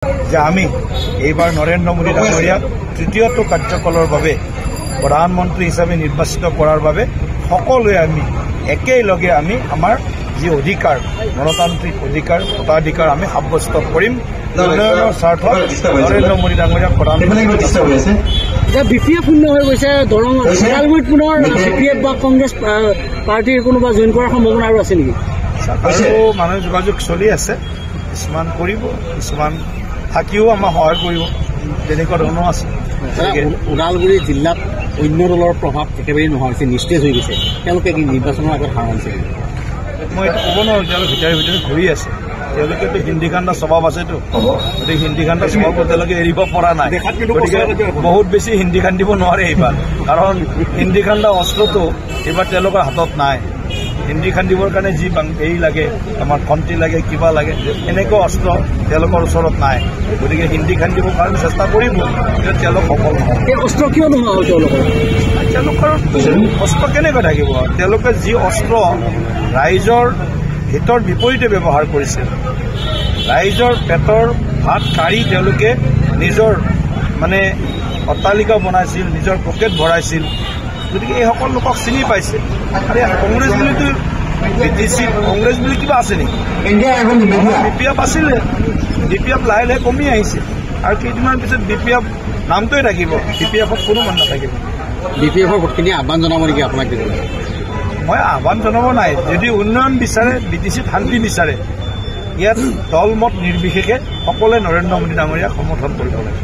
যে আমি এইবাৰ নৰেন্দ্ৰ মোদী ডাঙৰীয়াক তৃতীয়টো কাৰ্যকালৰ বাবে প্ৰধানমন্ত্ৰী হিচাপে নিৰ্বাচিত কৰাৰ বাবে সকলোৱে আমি একেলগে আমি আমাৰ যি অধিকাৰ গণতান্ত্ৰিক অধিকাৰ ভোটাধিকাৰ আমি সাব্যস্ত কৰিম উন্নয়নৰ স্বাৰ্থত নৰেন্দ্ৰ মোদী ডাঙৰীয়াক প্ৰধানমন্ত্ৰী বিপিএফ শূন্য হৈ গৈছে দৰং ওদালগুৰিত পুনৰ বিপিএফ বা কংগ্ৰেছ পাৰ্টিৰ কোনোবা জইন কৰাৰ সম্ভাৱনা আৰু আছে নেকি? আৰু মানুহ যোগাযোগ চলি আছে, কিছুমান কৰিব, কিছুমান থাকিও আমাক সহায় কৰিব, তেনেকুৱা ধৰণৰ আছে। ওদালগুৰি জিলাত অন্য দলৰ প্ৰভাৱ একেবাৰে নোহোৱা হৈছে, নিস্তেজ হৈ গৈছে, তেওঁলোকে কি নিৰ্বাচনৰ আগত হাৰ মানিছে? মই এইটো ক'ব নোৱাৰোঁ, তেওঁলোকে ভিতৰে ঘূৰি আছে, তেওঁলোকেতো হিন্দী কাণ্ডা স্বভাৱ আছেতো, গতিকে হিন্দী কাণ্ডা স্বভাৱটো তেওঁলোকে এৰিব পৰা নাই, গতিকে বহুত বেছি হিন্দী কান্দিব নোৱাৰে এইবাৰ, কাৰণ হিন্দী কাণ্ডা অস্ত্ৰটো এইবাৰ তেওঁলোকৰ হাতত নাই। হিন্দী খান্দিবৰ কাৰণে যি হেৰি লাগে, আমাৰ খন্তি লাগে, কিবা লাগে, এনেকুৱা অস্ত্ৰ তেওঁলোকৰ ওচৰত নাই, গতিকে হিন্দী খান্দিবৰ কাৰণে চেষ্টা কৰিব, কিন্তু তেওঁলোক সফল নহয়। এই অস্ত্ৰ কিয় নোহোৱা হ'ল তেওঁলোকৰ অস্ত্ৰ কেনেকৈ থাকিব? তেওঁলোকে যি অস্ত্ৰ ৰাইজৰ হিতৰ বিপৰীতে ব্যৱহাৰ কৰিছিল, ৰাইজৰ পেটৰ ভাত কাঢ়ি তেওঁলোকে নিজৰ অট্টালিকা বনাইছিল, নিজৰ পকেট ভৰাইছিল, গতিকে এই সকলো লোকক চিনি পাইছে। আৰু কংগ্ৰেছ বুলিতো কংগ্ৰেছ বুলি কিবা আছে নেকি? বিপিএফ আছিলে, বিপিএফ লাহে লাহে কমি আহিছে, আৰু কেইদিনমান পিছত বিপিএফ নামটোৱে থাকিব, বিপিএফত কোনো মানুহ নাথাকিব। বিপিএফৰ ভোটখিনি আহ্বান জনাব নেকি আপোনাক? মই আহ্বান জনাব নাই, যদি উন্নয়ন বিচাৰে, BTCত শান্তি বিচাৰে, ইয়াত দল মত নিৰ্বিশেষে সকলোৱে নৰেন্দ্ৰ মোদী ডাঙৰীয়াক সমৰ্থন কৰিব লাগে।